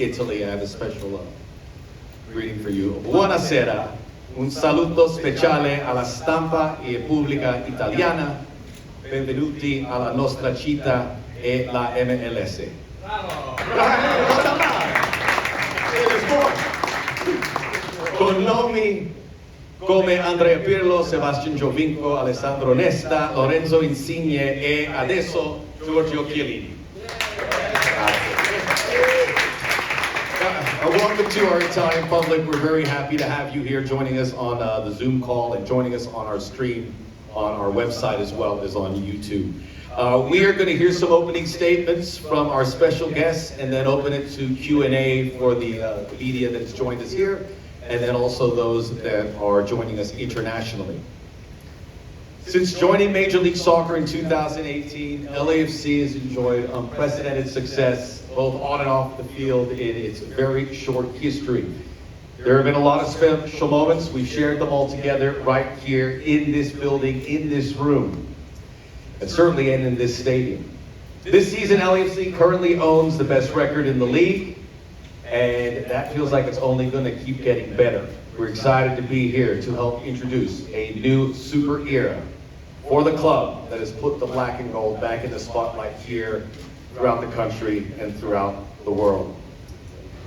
Italy, I have a special greeting for you. Buonasera, un saluto speciale alla stampa e pubblica italiana. Benvenuti alla nostra città e la MLS. Bravo! Con nomi come Andrea Pirlo, Sebastian Giovinco, Alessandro Nesta, Lorenzo Insigne e adesso Giorgio Chiellini. Welcome to our Italian public. We're very happy to have you here joining us on the Zoom call and joining us on our stream on our website as well as on YouTube. We are going to hear some opening statements from our special guests and then open it to Q&A for the media that's joined us here and then also those that are joining us internationally. Since joining Major League Soccer in 2018, LAFC has enjoyed unprecedented success both on and off the field in its very short history. There have been a lot of special moments. We've shared them all together right here in this building, in this room, and certainly in this stadium. This season, LAFC currently owns the best record in the league, and that feels like it's only going to keep getting better. We're excited to be here to help introduce a new super era for the club that has put the black and gold back in the spotlight here throughout the country and throughout the world.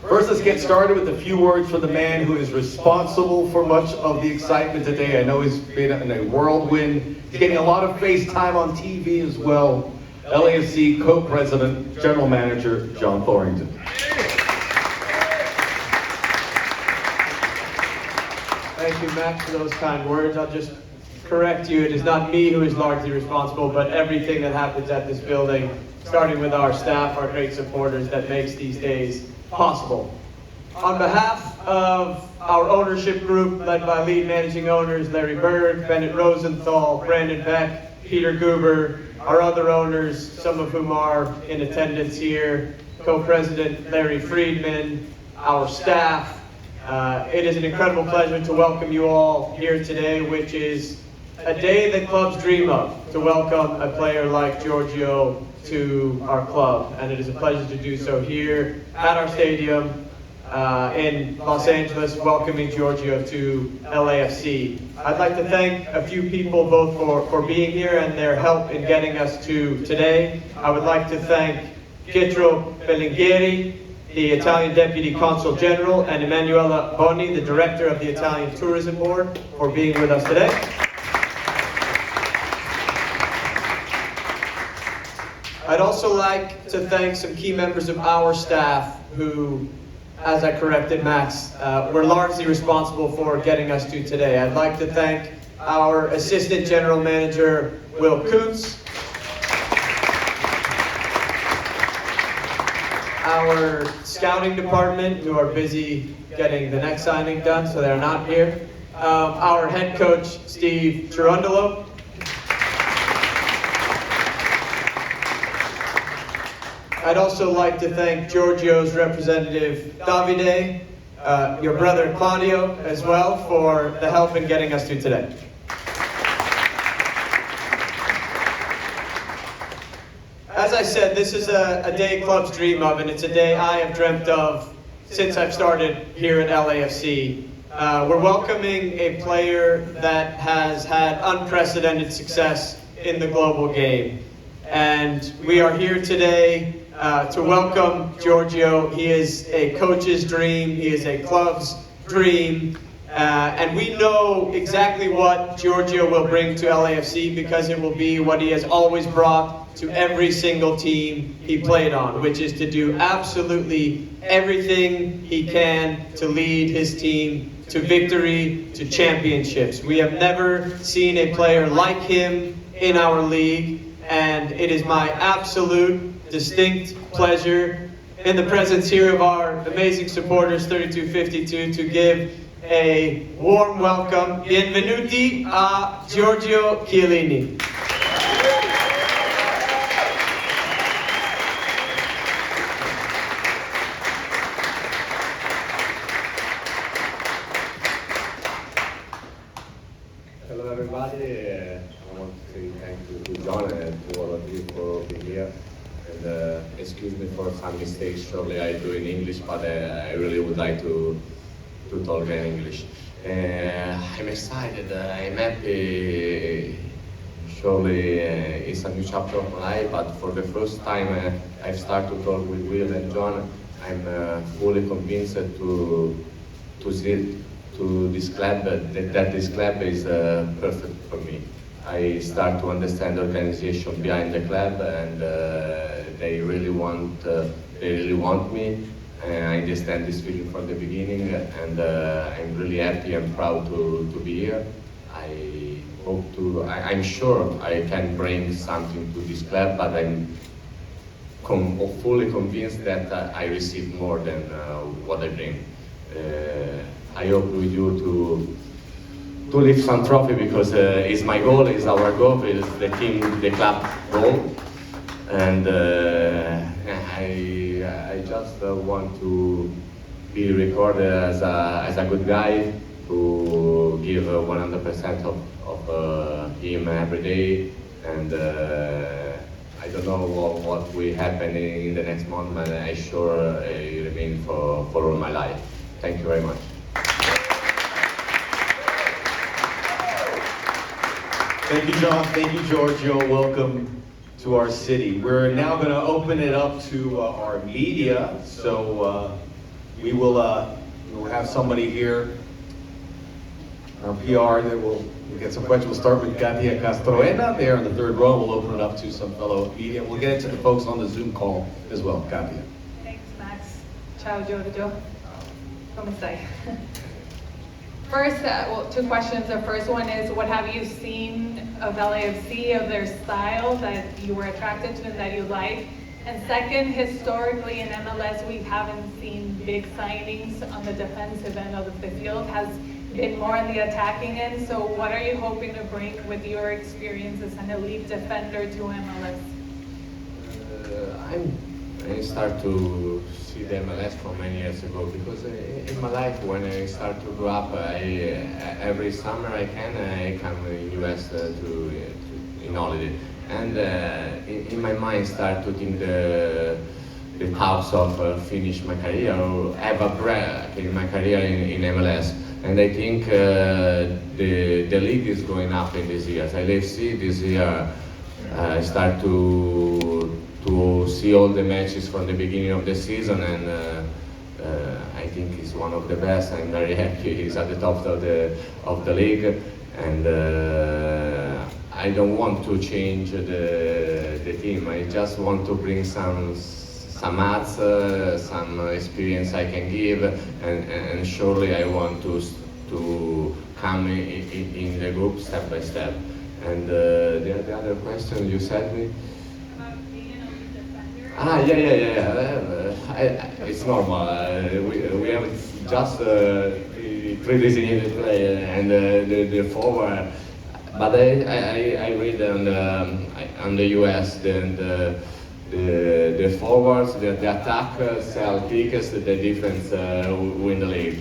First, let's get started with a few words from the man who is responsible for much of the excitement today. I know he's been in a whirlwind. He's getting a lot of face time on TV as well. LAFC co-president, general manager, John Thorrington. Thank you, Max, for those kind words. I'll just correct you. It is not me who is largely responsible, but everything that happens at this building, starting with our staff, our great supporters, that makes these days possible. On behalf of our ownership group, led by lead managing owners Larry Berg, Bennett Rosenthal, Brandon Beck, Peter Guber, our other owners, some of whom are in attendance here, co-president Larry Friedman, our staff, it is an incredible pleasure to welcome you all here today, which is a day that clubs dream of, to welcome a player like Giorgio to our club. And it is a pleasure to do so here at our stadium in Los Angeles, welcoming Giorgio to LAFC. I'd like to thank a few people both for being here and their help in getting us to today. I would like to thank Pietro Bellingheri, the Italian Deputy Consul General, and Emanuela Boni, the Director of the Italian Tourism Board, for being with us today. I'd also like to thank some key members of our staff who, as I corrected Max, were largely responsible for getting us to today. I'd like to thank our Assistant General Manager, Will Kuntz, our scouting department, who are busy getting the next signing done, so they're not here, our head coach, Steve Cherundolo, I'd also like to thank Giorgio's representative, Davide, your brother Claudio as well, for the help in getting us to today. As I said, this is a day clubs dream of, and it's a day I have dreamt of since I've started here at LAFC. We're welcoming a player that has had unprecedented success in the global game. And we are here today to welcome Giorgio. He is a coach's dream, he is a club's dream, and we know exactly what Giorgio will bring to LAFC because it will be what he has always brought to every single team he played on, which is to do absolutely everything he can to lead his team to victory, to championships. We have never seen a player like him in our league, and it is my absolute distinct pleasure in the presence here of our amazing supporters, 3252, to give a warm welcome. Benvenuti a Giorgio Chiellini. Hello everybody, I want to say thank you to John and to all of you for being here. And excuse me for some mistakes, surely I do in English. English, but I really would like to talk in English. I'm excited, I'm happy. Surely it's a new chapter of my life, but for the first time I've started to talk with Will and John. I'm fully convinced to this club that this club is perfect for me. I start to understand the organization behind the club, and they really want me. I understand this feeling from the beginning, and I'm really happy and proud to be here. I'm sure I can bring something to this club, but I'm fully convinced that I receive more than what I bring. I hope with you to lift some trophy, because it's my goal, it's our goal, it's the team, the club goal, and I just want to be recorded as a good guy, to give 100% of him every day, and I don't know what will happen in the next month, but I sure remain for all my life. Thank you very much. Thank you, John. Thank you, Giorgio. Welcome to our city. We're now going to open it up to our media. So we'll have somebody here, our PR, that will get some questions. We'll start with Katia Castroena there in the third row. We'll open it up to some fellow media. We'll get it to the folks on the Zoom call as well. Katia. Thanks, Max. Ciao, Giorgio. Come stai? First, well, two questions. The first one is, what have you seen of LAFC, of their style that you were attracted to and that you like? And second, historically in MLS, we haven't seen big signings on the defensive end of the field. Has been more on the attacking end. So what are you hoping to bring with your experience as an elite defender to MLS? I start to see the MLS from many years ago, because in my life, when I start to grow up, every summer I come in US in holiday, and in my mind start to think the thoughts of finish my career or have a break in my career in MLS. And I think the league is going up in these years. LAFC this year start to see all the matches from the beginning of the season, and I think he's one of the best. I'm very happy he's at the top of the league, and I don't want to change the team. I just want to bring some ads, some experience I can give, and surely I want to come in the group step by step. And the other question you said me? Yeah. It's normal. We have just 3 designated players and the forward. But I read on the US the forwards, the attack sell tickets, the defense win the league.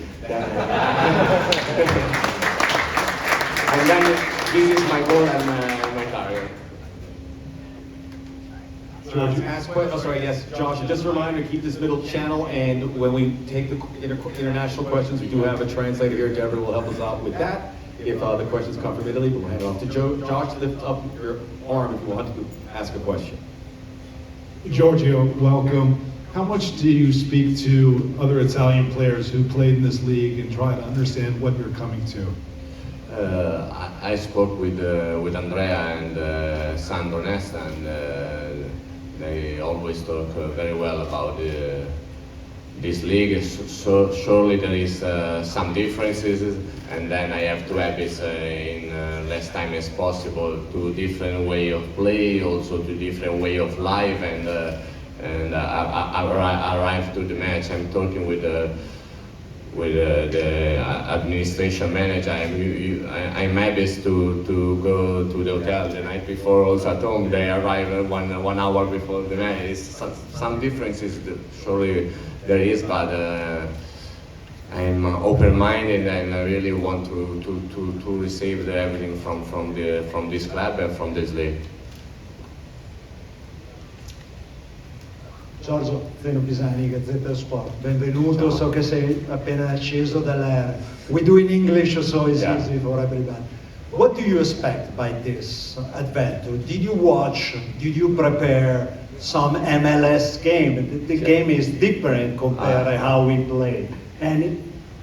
And then this is my goal and my career. Yes, Josh, just a reminder, keep this middle channel, and when we take the international questions, we do have a translator here. Deborah will help us out with that if the questions come from Italy, but we'll hand it off to Josh. Lift up your arm if you want to ask a question. Giorgio, welcome. How much do you speak to other Italian players who played in this league and try to understand what you're coming to? I spoke with Andrea and Sandro Nesta, and they always talk very well about this league. So surely there is some differences, and then I have to have it in less time as possible, to different way of play, also to different way of life, and arrive to the match. I'm talking with the administration manager. I'm happy to go to the hotel the night before. Also at home, they arrive one hour before the match. It's some differences, surely there is, but I'm open-minded, and I really want to receive everything from this club and from this league. Giorgio Zeno Pisani, Gazzetta Sport. Benvenuto, so che sei appena acceso dall'aereo. We do in English, so it's easy for everybody. What do you expect by this adventure? Did you watch, did you prepare some MLS game? The game is different compared to how we play. And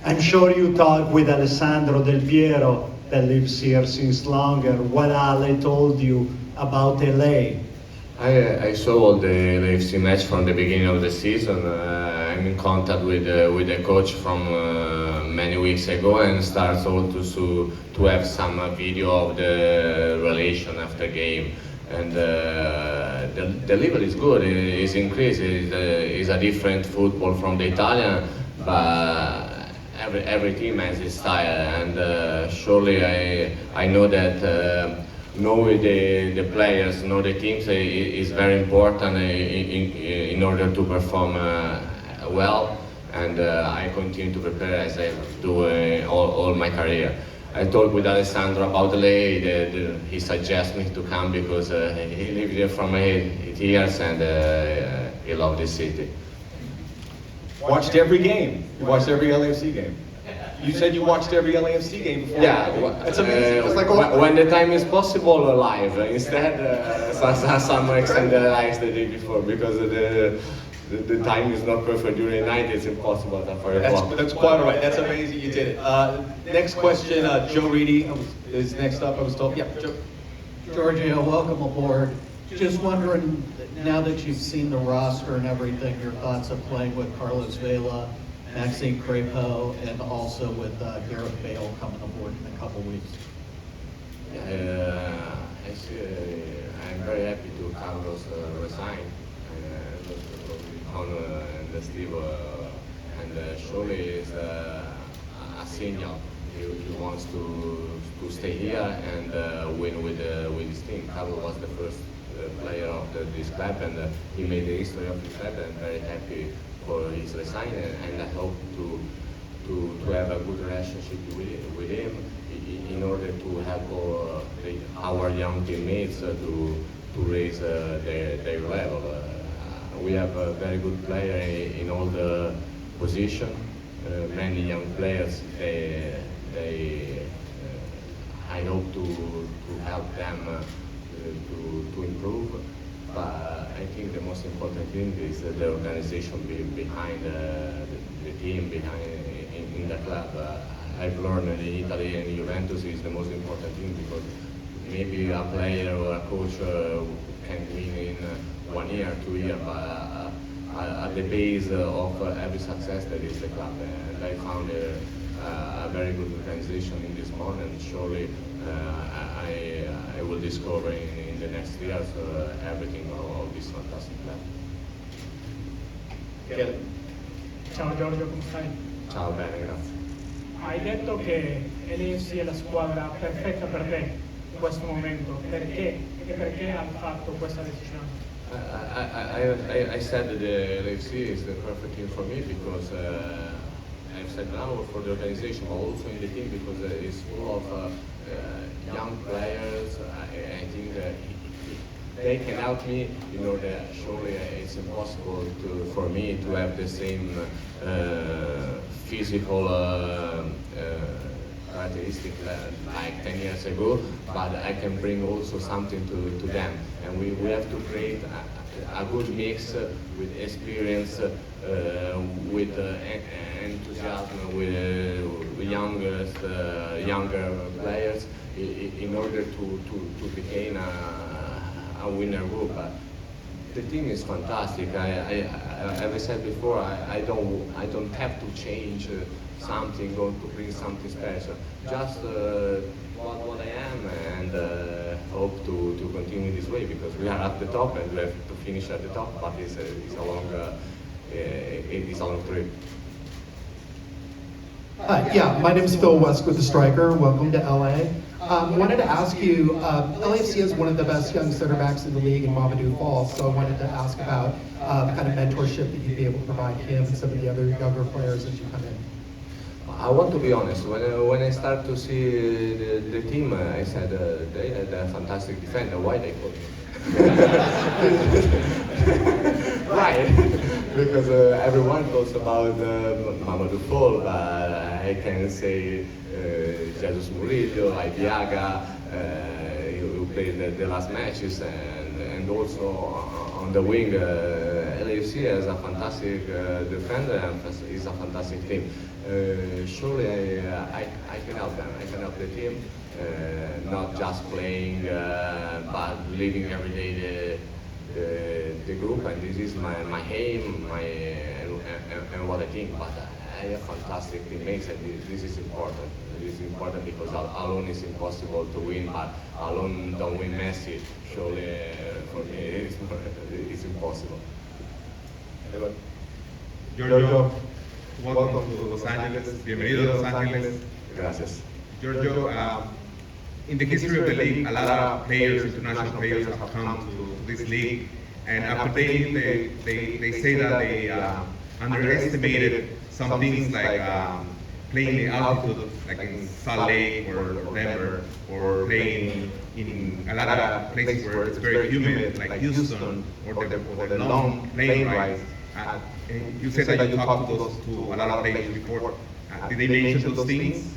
I'm sure you talked with Alessandro Del Piero, that lives here since longer. What Ale told you about LA? I saw all the LAFC match from the beginning of the season. I'm in contact with the coach from many weeks ago and starts also to have some video of the relation after game. And the level is good. It's increased. It's a different football from the Italian, but every team has its style. And surely I know that. Know the players, know the teams is very important in order to perform well, and I continue to prepare as I do all my career. I talked with Alessandro about LA. He suggests me to come because he lived there for 8 years and he loved the city. Watched every game. You watched every LAFC game. You said you watched every LAFC game before. Yeah, that's amazing. It's like when the time is possible, live. Instead, some extended lives the day before because the time is not perfect during the night. It's impossible for a clock. That's quite all right. That's amazing. You did it. Next question, Joe Reedy is next up. I was told. Yeah, Joe. Giorgio, welcome aboard. Just wondering, now that you've seen the roster and everything, your thoughts of playing with Carlos Vela, Maxime Crepeau, and also with Gareth Bale coming aboard in a couple weeks. I'm very happy to Carlos resign on the Steve, and surely is a signal. He wants to stay here and win with his team. Carlos was the first player of this club, and he made the history of the club. And very happy for his resign, and I hope to have a good relationship with him in order to help our young teammates to raise their level. We have a very good player in all the positions. Many young players. I hope to help them to improve. But I think the most important thing is the organization behind the team, in the club. I've learned in Italy and Juventus is the most important thing because maybe a player or a coach can win in 1 year, 2 years, but at the base of every success that is the club. And I found a very good organization in this moment. Surely I will discover in the next years everything of this fantastic club. Ciao Giorgio, come stai? Ciao, bene, grazie. Hai detto che LAFC è la squadra perfetta per te in questo momento. Perché? E perché hai fatto questa decisione? I said that the LAFC is the perfect team for me because I've said now for the organization, but also in the team because it's full of young players. I think they can help me. You know that surely it's impossible for me to have the same physical characteristic like 10 years ago, but I can bring also something to them. And we have to create a good mix with experience, with enthusiasm, with younger players in order to become a winner group. The team is fantastic. As I said before, I don't have to change something or to bring something special. Just what I am, and hope to continue this way because we are at the top and we have to finish at the top. But it's a long trip. Yeah, my name is Phil West with The Striker. Welcome to LA. Wanted to ask you, LAFC is one of the best young center backs in the league in Mamadou Fall, so I wanted to ask about the kind of mentorship that you'd be able to provide him and some of the other younger players as you come in. I want to be honest, when I start to see the team, I said they had a fantastic defender. Why they call me? right, because everyone talks about Mamadou Fall, but I can say Jesus Murillo, Ibiaga, who played the last matches, and also on the wing, LAFC is a fantastic defender and is a fantastic team. Surely I can help them. I can help the team, not just playing, but living every day the group, and this is my aim, and what I think. But I have fantastic teammates, and this is important. This is important because alone is impossible to win, but alone don't win Messi. Surely for me it's impossible. Giorgio, welcome to Los Angeles. Bienvenido a Los Angeles. Gracias. Giorgio, in the history of the league, a lot of players, international players, have come to this league, and after they say that they underestimated some things like playing the altitude, like in Salt Lake or Denver, or playing in a lot of places where it's very humid, like Houston, or the long plane rides. You said that you talked to a lot of players before. Did they mention those things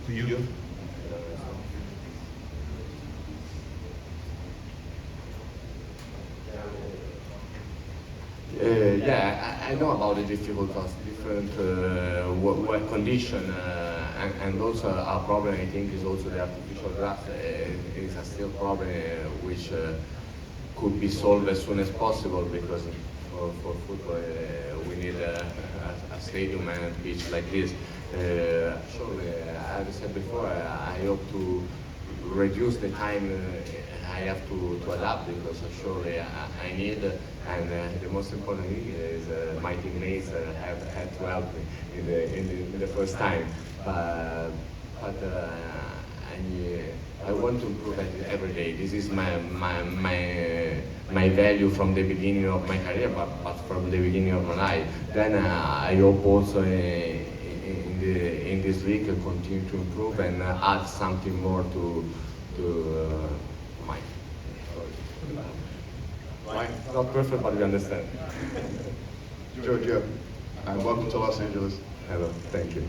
to you? Yeah, I know about the different work condition, and also our problem, I think, is also the artificial grass. It's a still problem which could be solved as soon as possible, because for football we need a stadium and a pitch like this. Surely, as I said before, I hope to reduce the time I have to adapt, because surely I need, and the most important thing is my teammates have had to help me in the first time. But I want to improve it every day. This is my value from the beginning of my career, but from the beginning of my life. Then I hope also in this league continue to improve and add something more to mine. Mine, not perfect, but you understand. Giorgio, welcome to Los Angeles. Hello, thank you.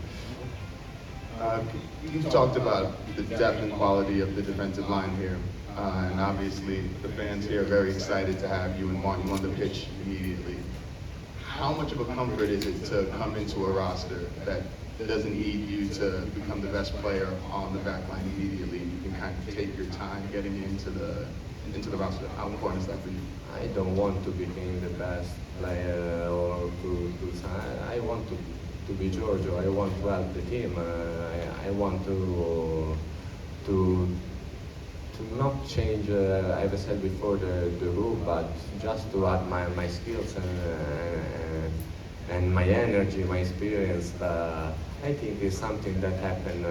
You talked about the depth and quality of the defensive line here, and obviously the fans here are very excited to have you and want you on the pitch immediately. How much of a comfort is it to come into a roster that doesn't need you to become the best player on the back line immediately? You can kind of take your time getting into the roster. How important is that for you? I don't want to become the best player or I want to be Giorgio. I want to help the team. I want to not change, as I said before, the rule, but just to add my skills and my energy, my experience. I think it's something that happens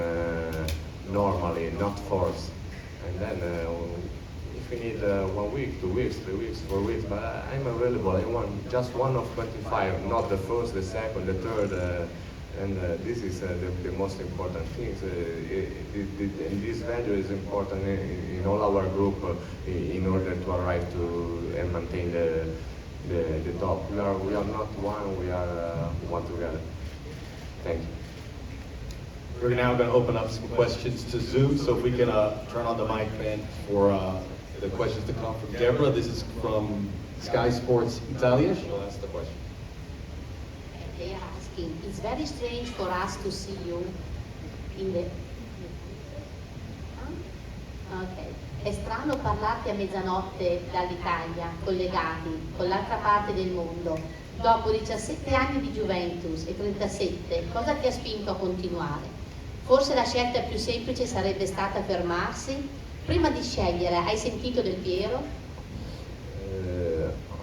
normally, not forced. And then if we need 1 week, 2 weeks, 3 weeks, 4 weeks, but I'm available. I want just one of 25, not the first, the second, the third. And this is the most important thing. And this value is important in all our group in order to arrive to and maintain the top. We are not one, we are one together. Thank you. We're now going to open up some questions to Zoom, so if we can turn on the mic, man, for the questions to come from Deborah. This is from Sky Sports Italia. She'll ask the question. They are asking, it's very strange for us to see you in the... Ok. È strano parlarti a mezzanotte dall'Italia, collegati, con l'altra parte del mondo. Dopo 17 anni di Juventus e 37, cosa ti ha spinto a continuare? Forse la scelta più semplice sarebbe stata fermarsi? Prima di scegliere, hai sentito Del Piero?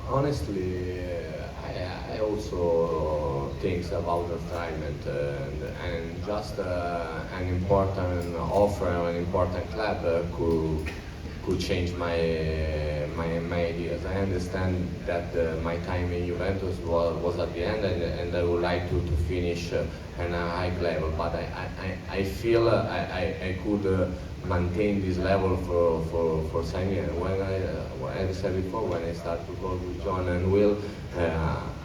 Honestly, I also think about retirement and just an important offer, an important club could change my ideas. I understand that my time in Juventus was at the end, and I would like to finish at a high level. But I feel I could maintain this level for some years. When I said before, when I started to work with John and Will,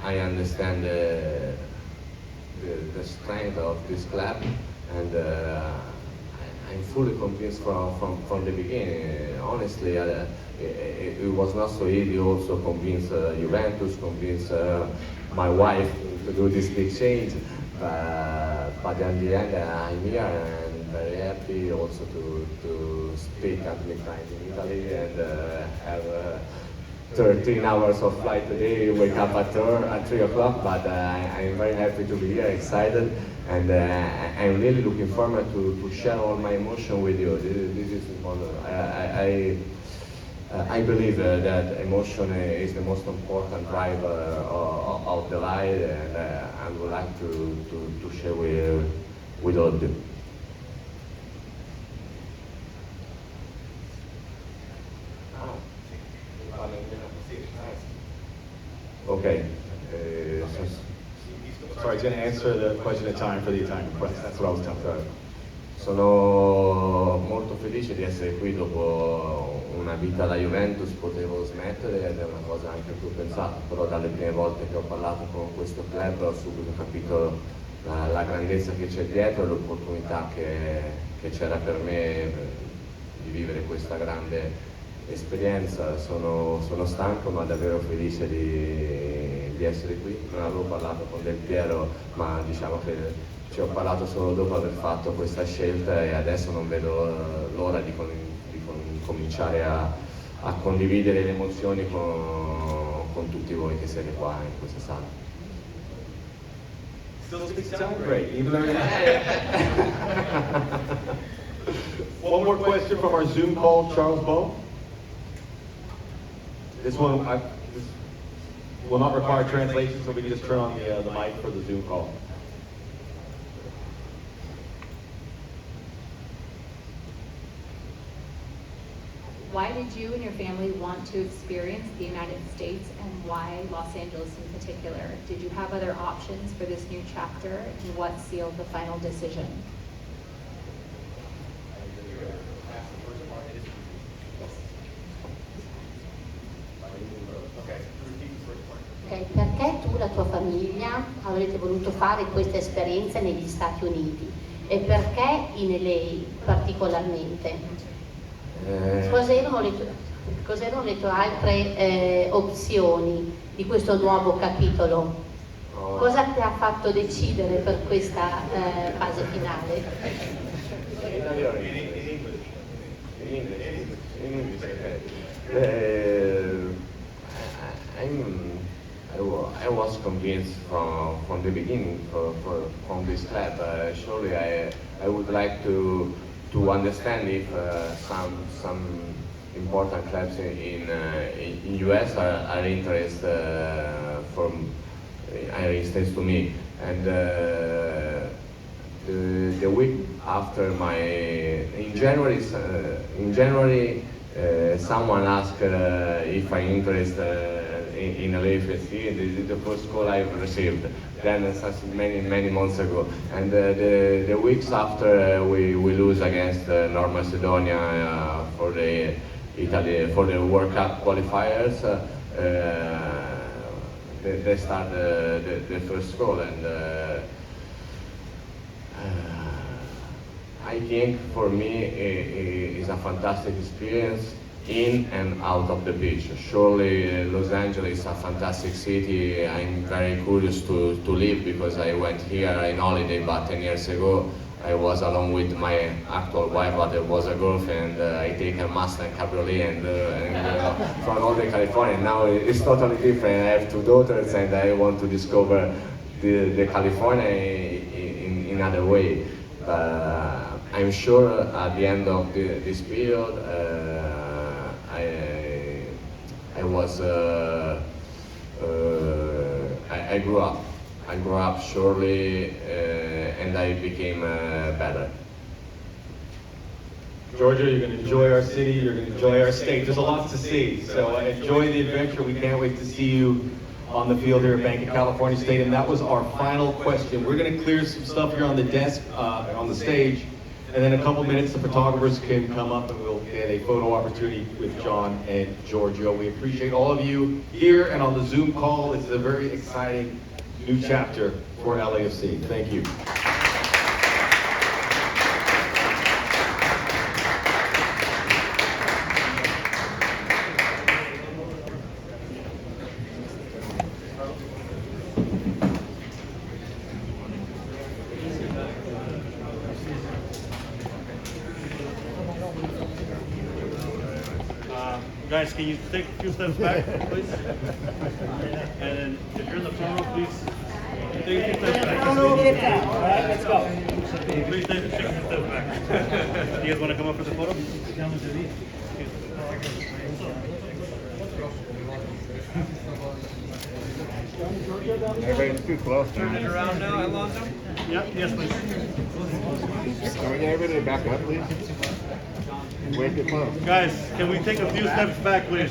I understand the strength of this club, and I'm fully convinced from the beginning. Honestly, it was not so easy also convince Juventus, convince my wife to do this big change. But in the end, I'm here and very happy also to speak at midnight in Italy and have 13 hours of flight a day, wake up at 3 o'clock, but I'm very happy to be here, excited, and I'm really looking forward to share all my emotion with you. This is important. I believe that emotion is the most important driver of the life, and I would like to share with all of you. Okay. Sorry, he's going to answer the question in time for the Italian press. That's what I was telling you. Sono molto felice di essere qui dopo una vita alla Juventus, potevo smettere ed è una cosa anche più pensata, però dalle prime volte che ho parlato con questo club ho subito capito la grandezza che c'è dietro e l'opportunità che c'era per me di vivere questa grande esperienza. Sono stanco ma davvero felice di essere qui. Non avevo parlato con Del Piero, ma diciamo che ci ho parlato solo dopo aver fatto questa scelta e adesso non vedo l'ora di cominciare a condividere le emozioni con tutti voi che siete qua in questa sala. Still speaks Italian? Great. Even learning One more question from our Zoom call, Charles Bow. This one this will not require translation, so we can just turn on the mic for the Zoom call. Why did you and your family want to experience the United States, and why Los Angeles in particular? Did you have other options for this new chapter, and what sealed the final decision? Ok, perché tu e la tua famiglia avrete voluto fare questa esperienza negli Stati Uniti e perché in LA particolarmente? Cos'erano le tue altre opzioni di questo nuovo capitolo? Cosa ti ha fatto decidere per questa fase finale? I was convinced from the beginning from this club. Surely I would like to understand if some important clubs in US are interested to me. And the week after in January someone asked if I'm interested in LAFC. This is the first call I've received. Then many months ago, and the weeks after we lose against North Macedonia for the World Cup qualifiers, they start the first call, and I think for me it's a fantastic experience in and out of the beach. Surely Los Angeles is a fantastic city. I'm very curious to live because I went here in holiday, but 10 years ago I was along with my actual wife, but there was a girlfriend. I take a Mustang Cabriolet and from Northern California. Now it's totally different. I have 2 daughters and I want to discover the California in another way. I'm sure at the end of this period I grew up. I grew up surely, and I became better. Giorgio, you're going to enjoy our city, you're going to enjoy our state. There's a lot to see, so enjoy the adventure. We can't wait to see you on the field here at Bank of California State. And that was our final question. We're going to clear some stuff here on the desk, on the stage, and then in a couple minutes the photographers can come up and we'll get a photo opportunity with John and Giorgio. We appreciate all of you here and on the Zoom call. It's a very exciting new chapter for LAFC. Thank you. Guys, can you take a few steps back, please? And then, if you're in the front row, please take a few steps back. All right, let's go. Please take a few steps back. You guys want to come up for the photo? Everybody's too close. Turn it around now, Alonso. Yep, yes, please. Can we get everybody to back up, please? Wait the close. Guys, can we take a few steps back, please?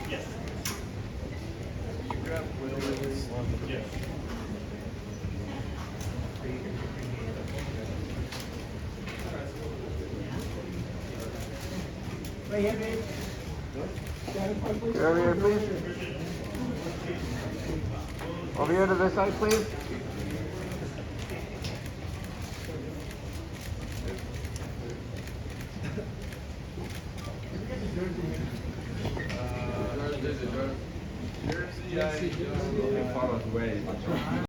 Yes. Yes. Right here, babe. Over here, please. Over here to this side, please. Follow the way.